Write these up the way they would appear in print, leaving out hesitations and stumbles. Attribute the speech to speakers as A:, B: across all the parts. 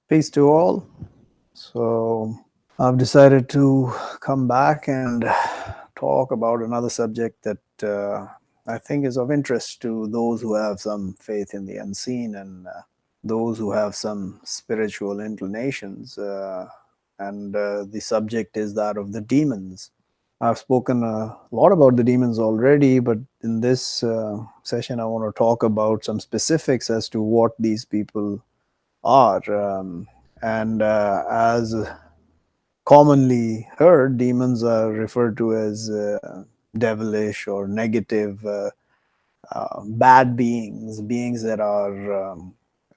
A: Peace to all. So, I've decided to come back and talk about another subject that I think is of interest to those who have some faith in the unseen and those who have some spiritual inclinations. And the subject is that of the demons. I've spoken a lot about the demons already, but in this session, I want to talk about some specifics as to what these people are. And as commonly heard, demons are referred to as devilish or negative, bad beings, beings that are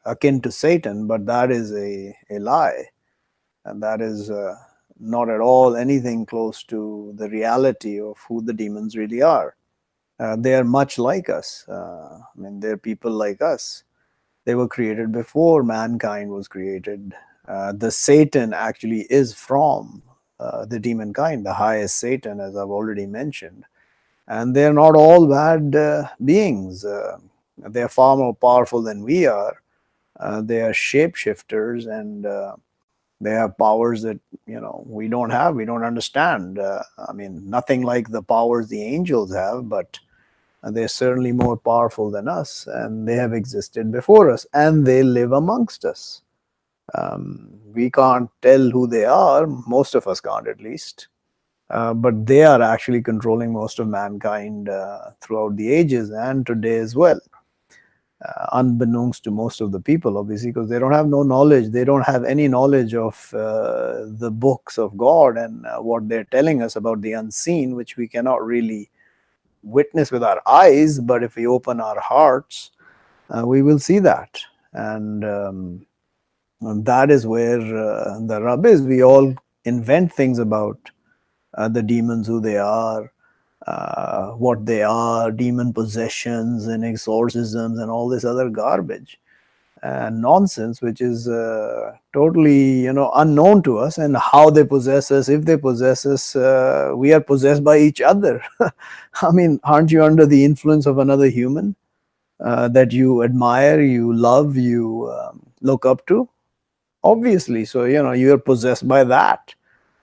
A: akin to Satan, but that is a lie. And that is not at all anything close to the reality of who the demons really are. They are much like us. They're people like us. They were created before mankind was created. The Satan actually is from the demon kind, the highest Satan, as I've already mentioned. And they're not all bad beings. They're far more powerful than we are. They are shapeshifters, and they have powers that we don't have. We don't understand. Nothing like the powers the angels have, but they're certainly more powerful than us, and they have existed before us, and they live amongst us. We can't tell who they are, most of us can't at least, but they are actually controlling most of mankind throughout the ages and today as well, unbeknownst to most of the people, obviously, because they don't have no knowledge. They don't have any knowledge of the books of God and what they're telling us about the unseen, which we cannot really witness with our eyes, but if we open our hearts, we will see that. And that is where the rub is. We all invent things about the demons, who they are, what they are, demon possessions and exorcisms and all this other garbage and nonsense, which is totally unknown to us. And how they possess us, if they possess us, we are possessed by each other. Aren't you under the influence of another human that you admire, you love, you look up to? Obviously. So you are possessed by that.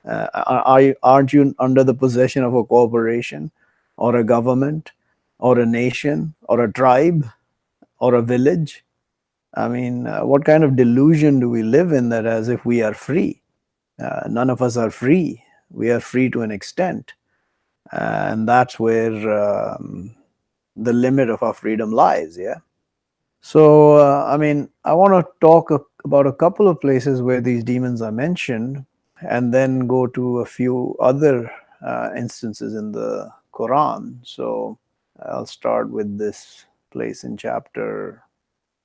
A: Aren't you under the possession of a corporation or a government or a nation or a tribe or a village? What kind of delusion do we live in, that as if we are free? None of us are free. We are free to an extent. And that's where the limit of our freedom lies, yeah? So, I want to talk about a couple of places where these demons are mentioned, and then go to a few other instances in the Quran. So, I'll start with this place in chapter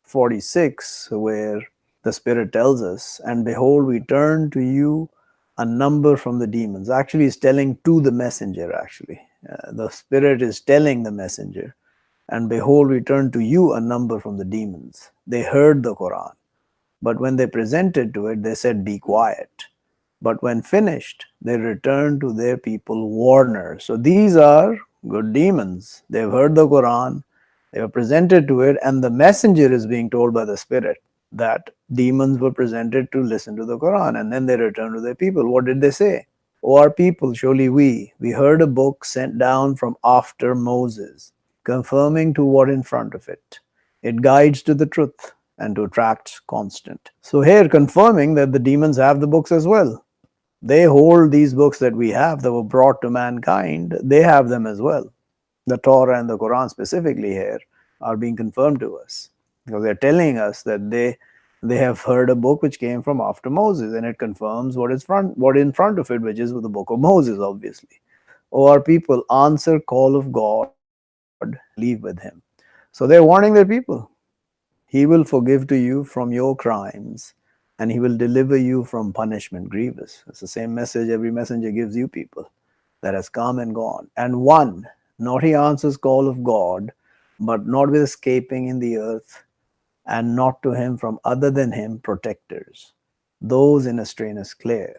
A: 46, where the Spirit tells us, "And behold, we turn to you a number from the demons." Actually, it's telling to the messenger, actually. The Spirit is telling the messenger, "And behold, we turn to you a number from the demons." They heard the Quran, but when they presented to it, they said, "Be quiet." But when finished, they returned to their people warners. So these are good demons. They've heard the Quran, they were presented to it, and the messenger is being told by the Spirit that demons were presented to listen to the Quran, and then they returned to their people. What did they say? "O our people, surely we heard a book sent down from after Moses, confirming to what in front of it. It guides to the truth and to attract constant." So here confirming that the demons have the books as well. They hold these books that we have, that were brought to mankind. They have them as well. The Torah and the Quran specifically here are being confirmed to us, because they're telling us that they have heard a book which came from after Moses, and it confirms what in front of it, which is the book of Moses, obviously. "O our people, answer call of God and believe with him." So they're warning their people. "He will forgive to you from your crimes, and he will deliver you from punishment grievous." It's the same message every messenger gives you people, that has come and gone. "And one, not he answers call of God, but not with escaping in the earth, and not to him from other than him protectors, those in a strain is clear.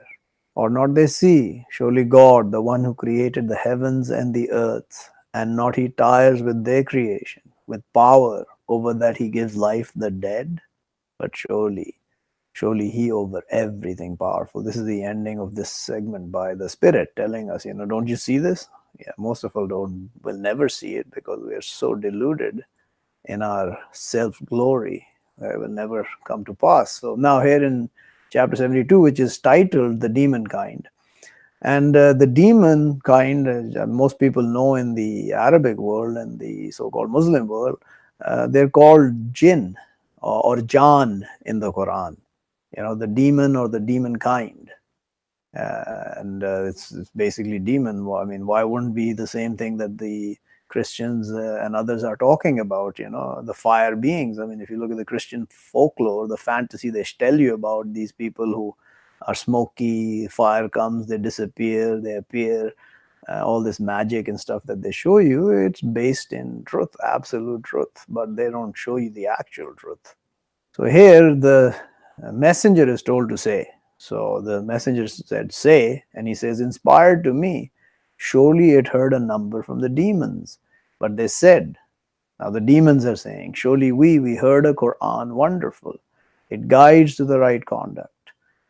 A: Or not they see, surely God, the one who created the heavens and the earth, and not he tires with their creation, with power over that he gives life the dead? But surely Surely he over everything powerful. This is the ending of this segment by the Spirit telling us, don't you see this? Yeah, most of us will never see it because we are so deluded in our self glory. It will never come to pass. So now here in chapter 72, which is titled The Demon Kind. And the demon kind, most people know in the Arabic world and the so called Muslim world, they're called jinn or jan in the Quran. The demon or the demon kind. And it's basically demon. I mean, why wouldn't be the same thing that the Christians and others are talking about? The fire beings. I mean, if you look at the Christian folklore, the fantasy they tell you about these people who are smoky, fire comes, they disappear, they appear, all this magic and stuff that they show you, it's based in truth, absolute truth, but they don't show you the actual truth. So here the messenger is told to say. So the messenger said, say, and he says, inspired to me. Surely it heard a number from the demons. But they said, now the demons are saying, surely we heard a Quran wonderful. It guides to the right conduct.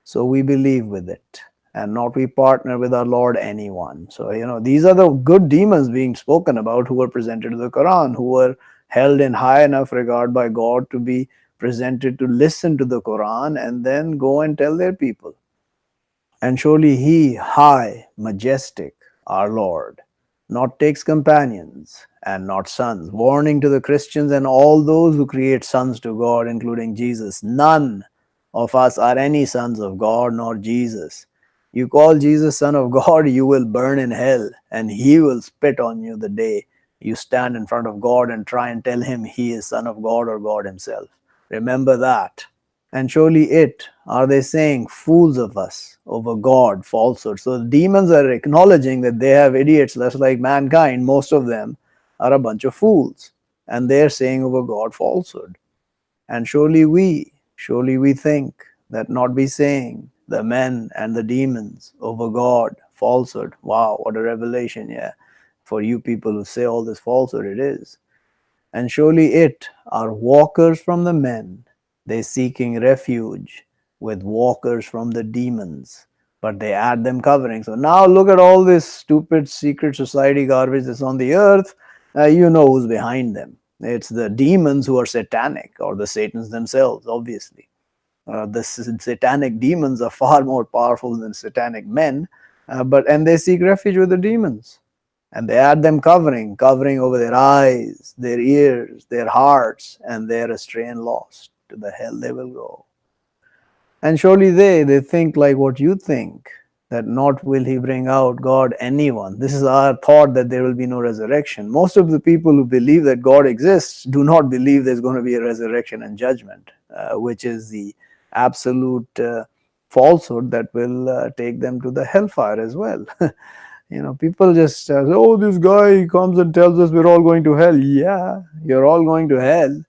A: So we believe with it and not we partner with our Lord anyone. So, these are the good demons being spoken about who were presented to the Quran, who were held in high enough regard by God to be presented to listen to the Quran and then go and tell their people. And surely he, high, majestic, our Lord, not takes companions and not sons. Warning to the Christians and all those who create sons to God, including Jesus. None of us are any sons of God nor Jesus. You call Jesus son of God, you will burn in hell, and he will spit on you the day you stand in front of God and try and tell him he is son of God or God himself. Remember that. And surely it, are they saying, fools of us, over God, falsehood. So the demons are acknowledging that they have idiots just like mankind. Most of them are a bunch of fools. And they're saying over God falsehood. And surely we think that not be saying, the men and the demons over God falsehood. Wow, what a revelation, yeah. For you people who say all this falsehood, it is. And surely it are walkers from the men, they seeking refuge with walkers from the demons, but they add them covering. So now look at all this stupid secret society garbage that's on the earth. You know who's behind them. It's the demons who are satanic, or the Satans themselves, obviously. The satanic demons are far more powerful than satanic men, and they seek refuge with the demons. And they add them covering over their eyes, their ears, their hearts, and they're astray and lost. To the hell they will go. And surely they think like what you think, that not will he bring out God anyone. This is our thought that there will be no resurrection. Most of the people who believe that God exists do not believe there's going to be a resurrection and judgment, which is the absolute falsehood that will take them to the hellfire as well. People just say, oh, this guy comes and tells us we're all going to hell. Yeah, you're all going to hell.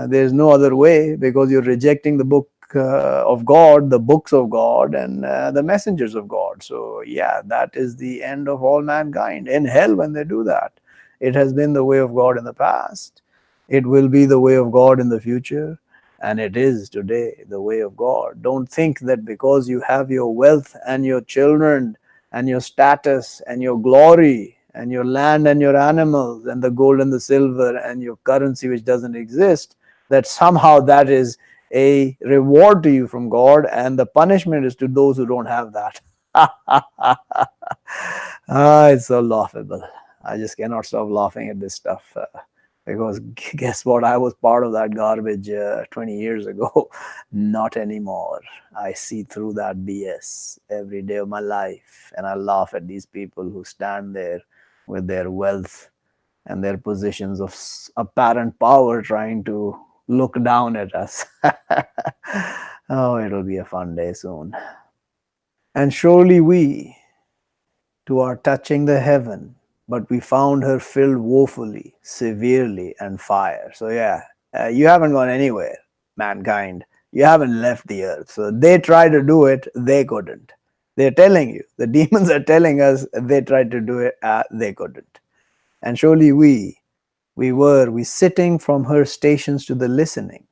A: There's no other way, because you're rejecting the book of God, the books of God, and the messengers of God. So, yeah, that is the end of all mankind in hell when they do that. It has been the way of God in the past. It will be the way of God in the future. And it is today the way of God. Don't think that because you have your wealth and your children and your status and your glory and your land and your animals and the gold and the silver and your currency which doesn't exist, that somehow that is a reward to you from God, and the punishment is to those who don't have that. It's so laughable. I just cannot stop laughing at this stuff. Because guess what? I was part of that garbage 20 years ago. Not anymore. I see through that BS every day of my life. And I laugh at these people who stand there with their wealth and their positions of apparent power trying to look down at us. Oh, it'll be a fun day soon. And surely we, to our touching the heaven, but we found her filled woefully, severely, and fire. So, yeah, you haven't gone anywhere, mankind. You haven't left the earth. So, they tried to do it, they couldn't. They're telling you, the demons are telling us they tried to do it, they couldn't. And surely we sitting from her stations to the listening,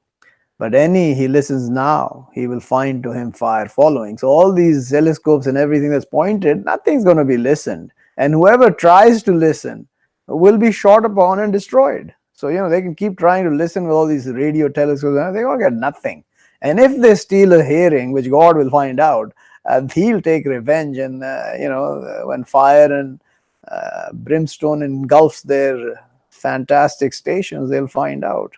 A: But any he listens now, he will find to him fire following. So all these telescopes and everything that's pointed, nothing's going to be listened. And whoever tries to listen will be shot upon and destroyed. So, they can keep trying to listen with all these radio telescopes, they're going to get nothing. And if they steal a hearing, which God will find out, he'll take revenge. And, when fire and brimstone engulfs their fantastic stations, they'll find out.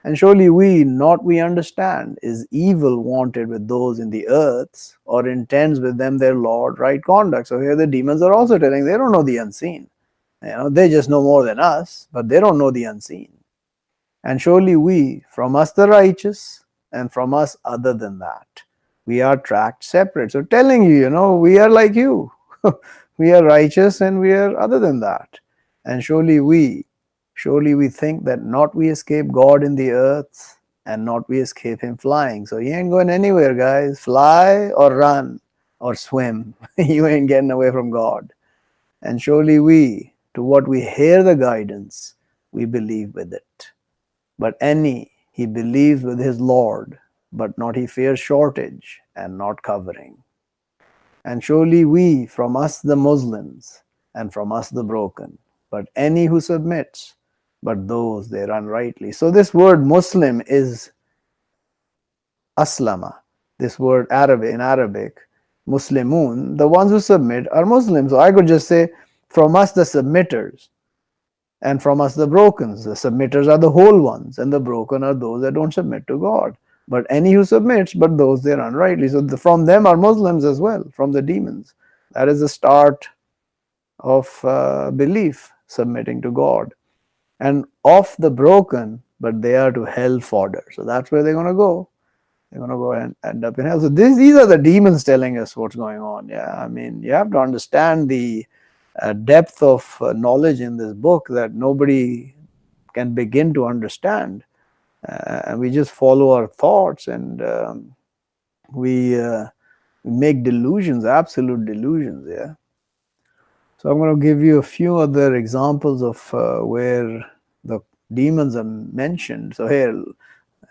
A: And surely we understand, is evil wanted with those in the earths, or intends with them their Lord right conduct. So here the demons are also telling they don't know the unseen. They just know more than us, but they don't know the unseen. And surely we, from us the righteous, and from us other than that, we are tracked separate. So telling you, we are like you. We are righteous and we are other than that. And surely we think that not we escape God in the earth, and not we escape him flying. So you ain't going anywhere, guys. Fly or run or swim. You ain't getting away from God. And surely we, to what we hear the guidance, we believe with it. But any, he believes with his Lord, but not he fears shortage and not covering. And surely we, from us the Muslims, and from us the broken, but any who submits, but those they run rightly. So this word Muslim is aslama. This word in Arabic, Muslimun, the ones who submit are Muslims. So I could just say, from us the submitters, and from us the broken. The submitters are the whole ones, and the broken are those that don't submit to God. But any who submits, but those they run rightly. So from them are Muslims as well, from the demons. That is the start of belief, submitting to God. And of the broken, but they are to hell fodder. So that's where they're going to go. They're going to go and end up in hell. So these are the demons telling us what's going on. Yeah, I mean, you have to understand the depth of knowledge in this book that nobody can begin to understand. And we just follow our thoughts, and we make delusions, absolute delusions. Yeah. So I'm going to give you a few other examples of where the demons are mentioned. So here,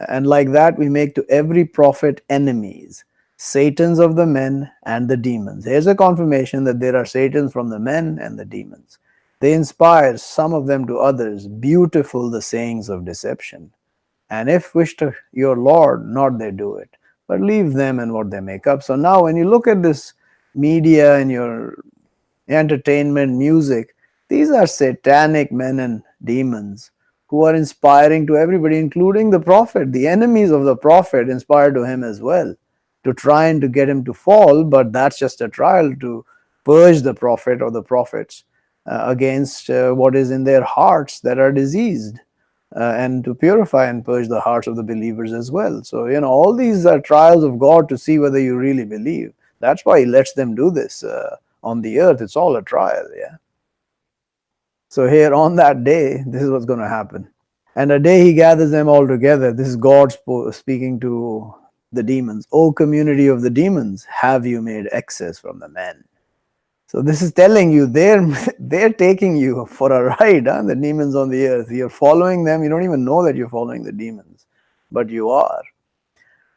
A: and like that we make to every prophet enemies, Satans of the men and the demons. Here's a confirmation that there are Satans from the men and the demons. They inspire some of them to others, beautiful the sayings of deception. And if wish to your Lord, not they do it, but leave them and what they make up. So now when you look at this media and your entertainment, music, these are satanic men and demons who are inspiring to everybody, including the prophet. The enemies of the prophet inspired to him as well, to try and to get him to fall, but that's just a trial to purge the prophet or the prophets against what is in their hearts that are diseased, and to purify and purge the hearts of the believers as well. So, all these are trials of God to see whether you really believe. That's why he lets them do this on the earth. It's all a trial, yeah. So here on that day, this is what's going to happen. And a day he gathers them all together. This is God speaking to the demons. O community of the demons, have you made excess from the men? So this is telling you they're taking you for a ride, huh? The demons on the earth. You're following them. You don't even know that you're following the demons, but you are.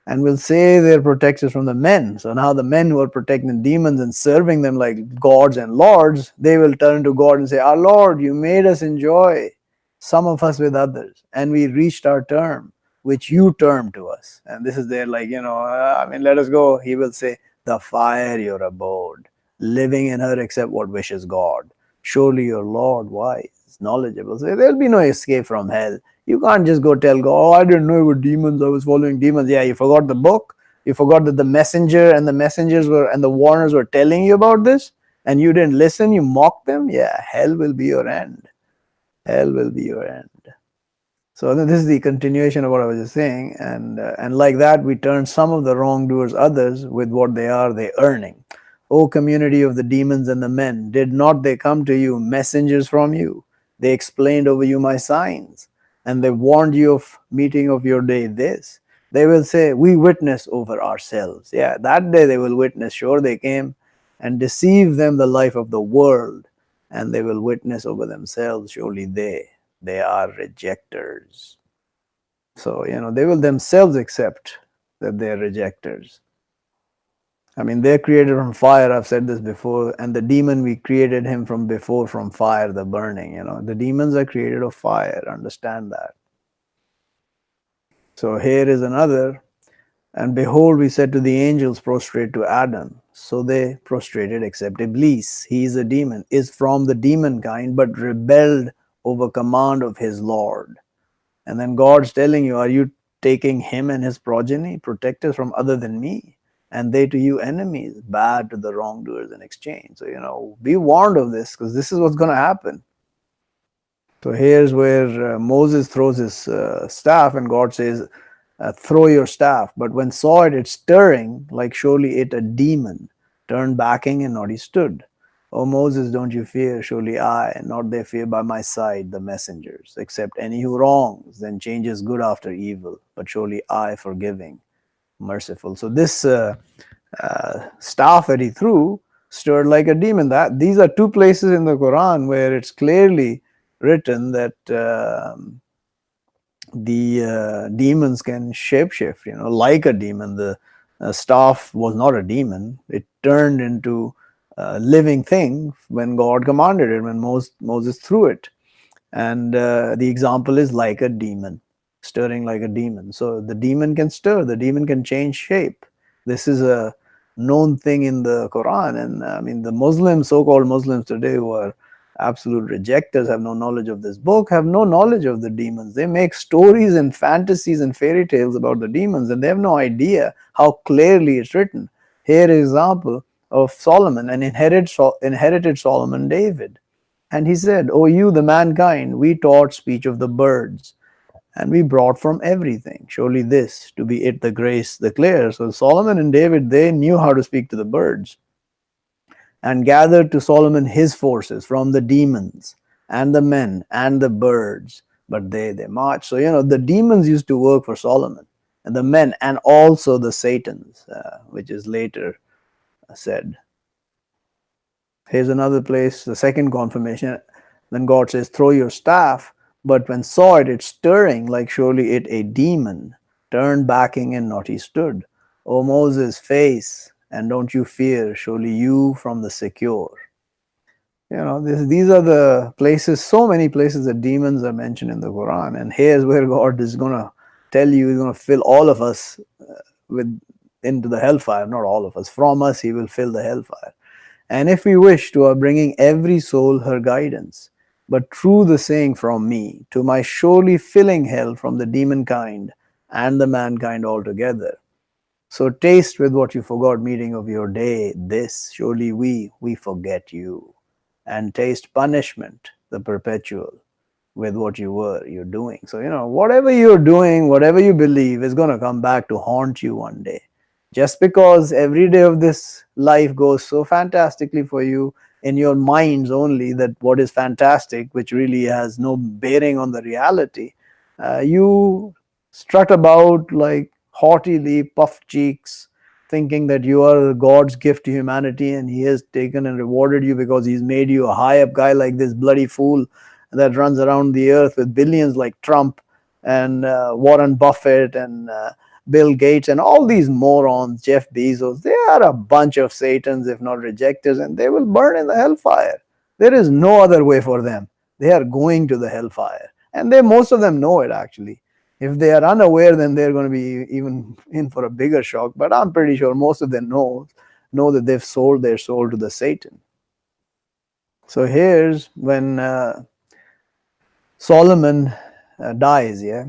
A: And will say they're protectors from the men. So now the men who are protecting the demons and serving them like gods and lords, they will turn to God and say, our Lord, you made us enjoy, some of us with others, and we reached our term, which you termed to us. And this is their let us go. He will say, the fire your abode, living in her except what wishes God. Surely your Lord wise, knowledgeable. So there'll be no escape from hell. You can't just go tell God, oh, I didn't know it were demons, I was following demons. Yeah, you forgot the book. You forgot that the messenger and the messengers were and the warners were telling you about this, and you didn't listen, you mocked them. Yeah, hell will be your end. Hell will be your end. So this is the continuation of what I was just saying. And like that, we turn some of the wrongdoers others with what they are, they earning. O community of the demons and the men, did not they come to you, messengers from you? They explained over you my signs, and they warned you of meeting of your day this. They will say, we witness over ourselves. Yeah, that day they will witness. Sure, they came and deceived them the life of the world, and they will witness over themselves. Surely they are rejectors. So, they will themselves accept that they are rejectors. I mean, they're created from fire. I've said this before. And the demon, we created him from before from fire, the burning. The demons are created of fire. Understand that. So here is another. And behold, we said to the angels, prostrate to Adam. So they prostrated, except Iblis. He is a demon, is from the demon kind, but rebelled over command of his Lord. And then God's telling you, are you taking him and his progeny, protectors from other than me? And they to you enemies, bad to the wrongdoers in exchange. So, be warned of this, because this is what's going to happen. So here's where Moses throws his staff, and God says, throw your staff. But when saw it, it's stirring, like surely it a demon, turned backing, and not he stood. O Moses, don't you fear, surely I, not they fear by my side the messengers, except any who wrongs, then changes good after evil, but surely I forgiving, merciful. So this staff that he threw stirred like a demon. These are two places in the Quran where it's clearly written that the demons can shapeshift, like a demon. The staff was not a demon. It turned into a living thing when God commanded it, when Moses threw it. And the example is like a demon, stirring like a demon. So the demon can stir, the demon can change shape. This is a known thing in the Quran. And I mean, the Muslims, so-called Muslims today, who are absolute rejectors, have no knowledge of this book, have no knowledge of the demons. They make stories and fantasies and fairy tales about the demons, and they have no idea how clearly it's written. Here is an example of Solomon, and inherited Solomon David. And he said, O you, the mankind, we taught speech of the birds, and we brought from everything. Surely this, to be it the grace, the clear. So Solomon and David, they knew how to speak to the birds. And gathered to Solomon his forces from the demons and the men and the birds, but they marched. So, the demons used to work for Solomon, and the men, and also the Satans, which is later said. Here's another place, the second confirmation. Then God says, throw your staff. But when saw it, it's stirring, like surely it a demon, turned backing, and not he stood. O Moses, face, and don't you fear, surely you from the secure. These are the places, so many places that demons are mentioned in the Quran. And here's where God is going to tell you, he's going to fill all of us into the hellfire. Not all of us. From us, he will fill the hellfire. And if we wish to, are bringing every soul her guidance. But true the saying from me, to my surely filling hell from the demon kind and the mankind altogether. So taste with what you forgot, meeting of your day, this, surely we forget you. And taste punishment, the perpetual, with what you're doing. So, whatever you're doing, whatever you believe, is going to come back to haunt you one day. Just because every day of this life goes so fantastically for you in your minds only, that what is fantastic, which really has no bearing on the reality, you strut about like haughtily, puffed cheeks, thinking that you are God's gift to humanity, and he has taken and rewarded you because he's made you a high up guy like this bloody fool that runs around the earth with billions like Trump and Warren Buffett and Bill Gates and all these morons, Jeff Bezos. They are a bunch of Satans, if not rejectors, and they will burn in the hellfire. There is no other way for them. They are going to the hellfire, and most of them know it actually. If they are unaware, then they're going to be even in for a bigger shock. But I'm pretty sure most of them know that they've sold their soul to the Satan. So here's when Solomon dies, yeah.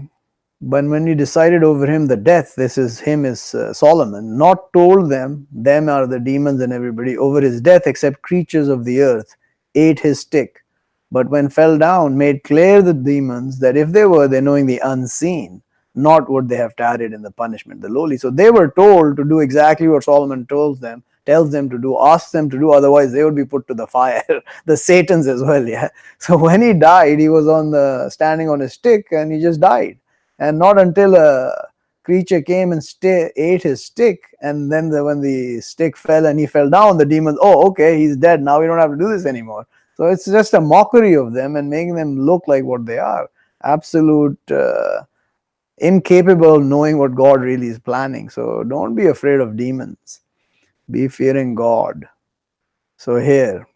A: But when he decided over him the death, this is him is Solomon, not told them are the demons and everybody, over his death, except creatures of the earth ate his stick. But when fell down, made clear the demons that if they were, they knowing the unseen, not would they have tarried in the punishment, the lowly. So they were told to do exactly what Solomon tells them to do, ask them to do, otherwise they would be put to the fire. The Satans as well, yeah. So when he died, he was standing on his stick, and he just died. And not until a creature came and ate his stick, and then when the stick fell and he fell down, the demons, oh, okay, he's dead, now we don't have to do this anymore. So it's just a mockery of them and making them look like what they are, absolute incapable of knowing what God really is planning. So don't be afraid of demons. Be fearing God. So here,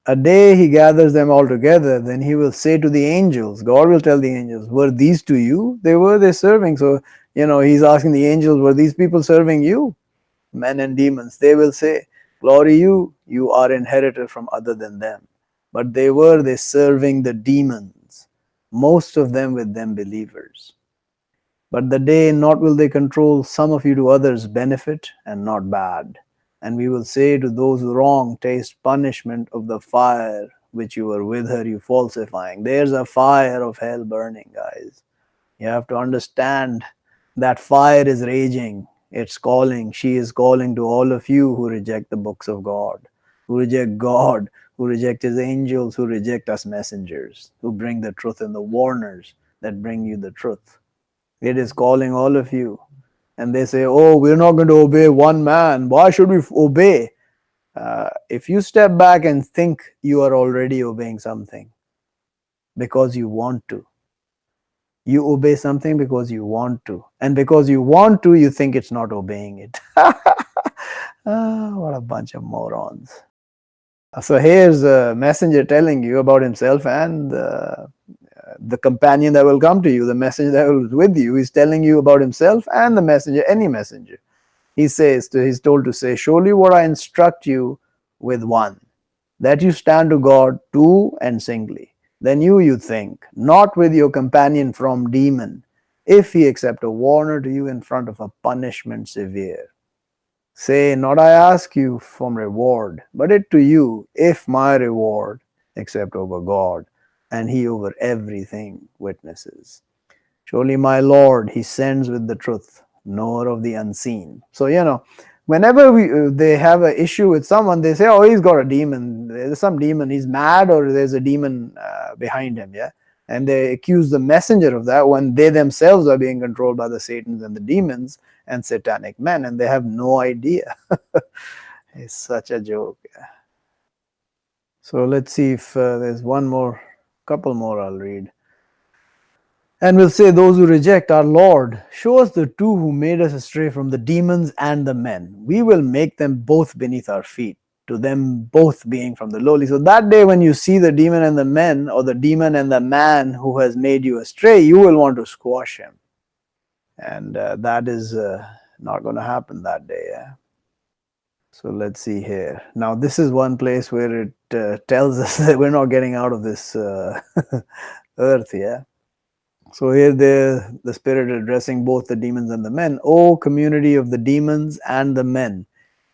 A: a day he gathers them all together, then he will say to the angels, God will tell the angels, were these to you? They serving. So, he's asking the angels, were these people serving you? Men and demons. They will say, glory you are inherited from other than them. But they serving the demons, most of them with them believers. But the day not will they control some of you to others' benefit and not bad. And we will say to those who wrong, taste punishment of the fire which you were with her, you falsifying. There's a fire of hell burning, guys. You have to understand that fire is raging. It's calling. She is calling to all of you who reject the books of God, who reject God, who reject his angels, who reject us messengers, who bring the truth and the warners that bring you the truth. It is calling all of you. And they say, oh, we're not going to obey one man. Why should we obey? If you step back and think, you are already obeying something because you want to. You obey something because you want to. And because you want to, you think it's not obeying it. What a bunch of morons. So here's a messenger telling you about himself and the companion that will come to you, the messenger that will with you. He's telling you about himself and the messenger, any messenger. He's told to say, surely what I instruct you with one, that you stand to God two and singly. Then you think, not with your companion from demon, if he accept a warner to you in front of a punishment severe. Say, not I ask you from reward, but it to you, if my reward, except over God, and he over everything witnesses. Surely my Lord, he sends with the truth, knower of the unseen. So, whenever they have an issue with someone, they say, oh, he's got a demon. There's some demon. He's mad, or there's a demon behind him. Yeah. And they accuse the messenger of that when they themselves are being controlled by the Satans and the demons and satanic men, and they have no idea. It's such a joke. Yeah. So let's see if there's couple more I'll read. And will say, those who reject our Lord, show us the two who made us astray from the demons and the men. We will make them both beneath our feet, to them both being from the lowly. So that day when you see the demon and the men, or the demon and the man who has made you astray, you will want to squash him. And that is not going to happen that day. Yeah? So let's see here. Now this is one place where it tells us that we're not getting out of this earth. Yeah. So here the Spirit addressing both the demons and the men. O community of the demons and the men,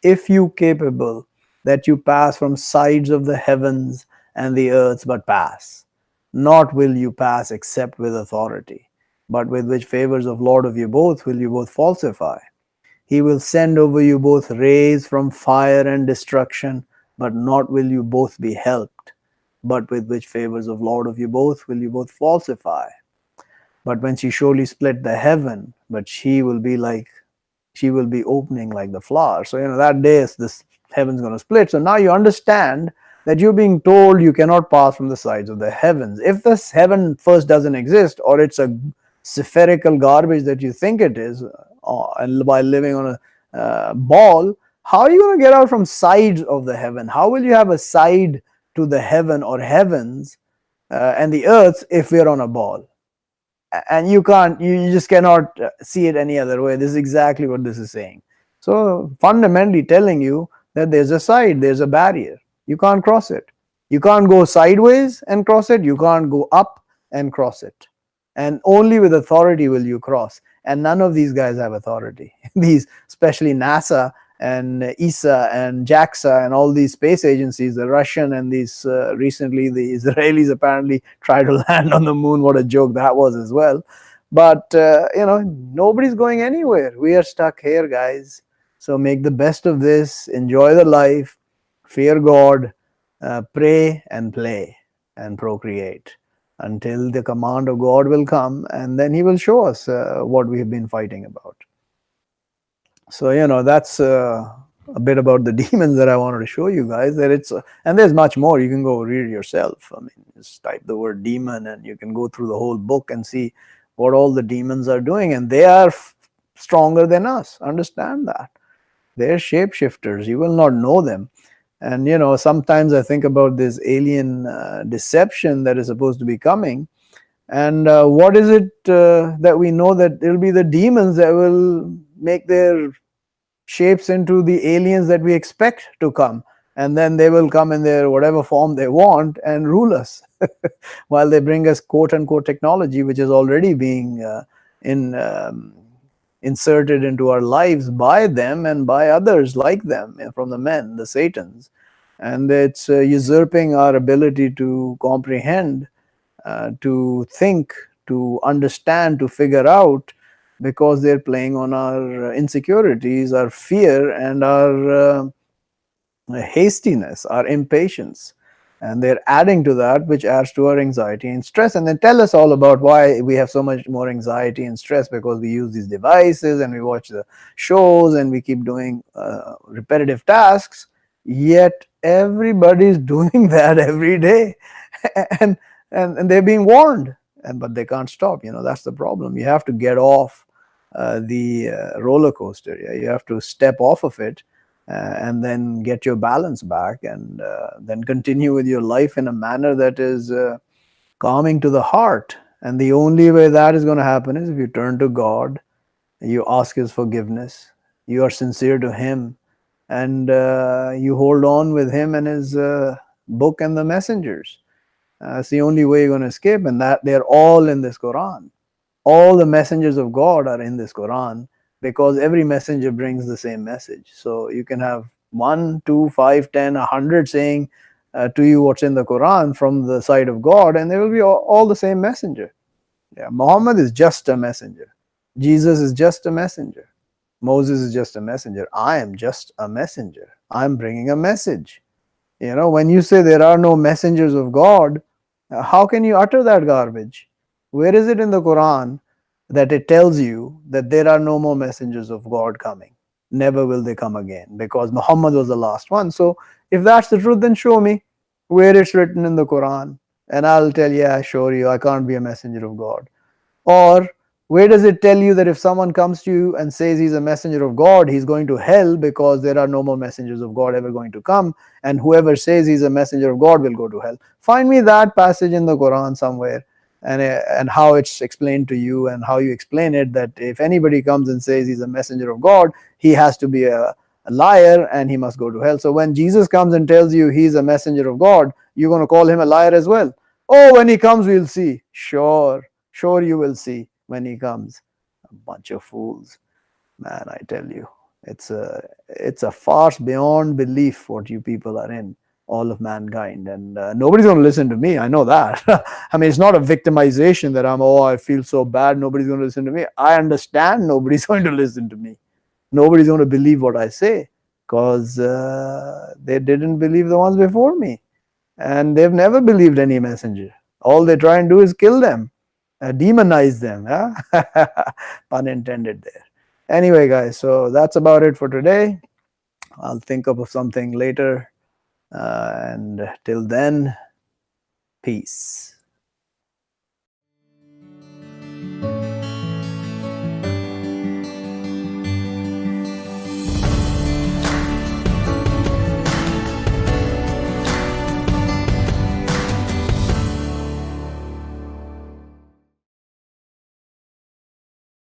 A: if you capable that you pass from sides of the heavens and the earths, but pass. Not will you pass except with authority, but with which favors of Lord of you both will you both falsify. He will send over you both rays from fire and destruction, but not will you both be helped, but with which favors of Lord of you both will you both falsify. But when she surely split the heaven, but she will be opening like the flower. So, that day this heaven's going to split. So now you understand that you're being told you cannot pass from the sides of the heavens. If this heaven first doesn't exist, or it's a spherical garbage that you think it is, and by living on a ball, how are you going to get out from sides of the heaven? How will you have a side to the heaven or heavens and the earth if we're on a ball? And you just cannot see it any other way. This is exactly what this is saying. So fundamentally telling you that there's a side, there's a barrier. You can't cross it. You can't go sideways and cross it. You can't go up and cross it. And only with authority will you cross. And none of these guys have authority. These, especially NASA and ESA and JAXA and all these space agencies, the Russian and these recently the Israelis apparently tried to land on the moon. What a joke that was as well. But nobody's going anywhere. We are stuck here, guys. So make the best of this. Enjoy the life. Fear God. Pray and play and procreate until the command of God will come, and then he will show us what we have been fighting about. So that's a bit about the demons that I wanted to show you guys. That it's and there's much more. You can go read it yourself. I mean, just type the word demon and you can go through the whole book and see what all the demons are doing, and they are stronger than us. Understand that. They're shapeshifters. You will not know them. And sometimes I think about this alien deception that is supposed to be coming. And what is it that we know? That it'll be the demons that will make their shapes into the aliens that we expect to come. And then they will come in their whatever form they want and rule us while they bring us quote unquote technology, which is already being inserted into our lives by them and by others like them, from the men, the Satans. And it's usurping our ability to comprehend, to think, to understand, to figure out, because they're playing on our insecurities, our fear, and our hastiness, our impatience. And they're adding to that, which adds to our anxiety and stress. And then tell us all about why we have so much more anxiety and stress, because we use these devices and we watch the shows and we keep doing repetitive tasks. Yet everybody's doing that every day. and, and they're being warned, but they can't stop. That's the problem. You have to get off the roller coaster. Yeah? You have to step off of it and then get your balance back, and then continue with your life in a manner that is calming to the heart. And the only way that is going to happen is if you turn to God, you ask His forgiveness, you are sincere to Him, and you hold on with Him and His book and the messengers. It's the only way you're going to escape, and that they're all in this Quran. All the messengers of God are in this Quran, because every messenger brings the same message. So you can have 1, 2, 5, 10, 100 saying to you what's in the Quran from the side of God, and they will be all the same messenger. Yeah, Muhammad is just a messenger. Jesus is just a messenger. Moses is just a messenger. I am just a messenger. I'm bringing a message. When you say there are no messengers of God, how can you utter that garbage? Where is it in the Quran that it tells you that there are no more messengers of God coming? Never will they come again, because Muhammad was the last one. So if that's the truth, then show me where it's written in the Quran, and I'll tell you, I assure you, I can't be a messenger of God. Or where does it tell you that if someone comes to you and says he's a messenger of God, he's going to hell, because there are no more messengers of God ever going to come, and whoever says he's a messenger of God will go to hell? Find me that passage in the Quran somewhere, and how it's explained to you, and how you explain it, that if anybody comes and says he's a messenger of God, he has to be a liar and he must go to hell. So when Jesus comes and tells you he's a messenger of God, you're going to call him a liar as well? Oh, when he comes, we'll see. Sure, you will see when he comes. A bunch of fools, man! I tell you, it's a farce beyond belief what you people are in, all of mankind, and nobody's going to listen to me. I know that. I mean, it's not a victimization that I feel so bad. Nobody's going to listen to me. I understand nobody's going to listen to me. Nobody's going to believe what I say, because they didn't believe the ones before me, and they've never believed any messenger. All they try and do is kill them, demonize them. Huh? Pun intended there. Anyway, guys, so that's about it for today. I'll think of something later. And till then, peace.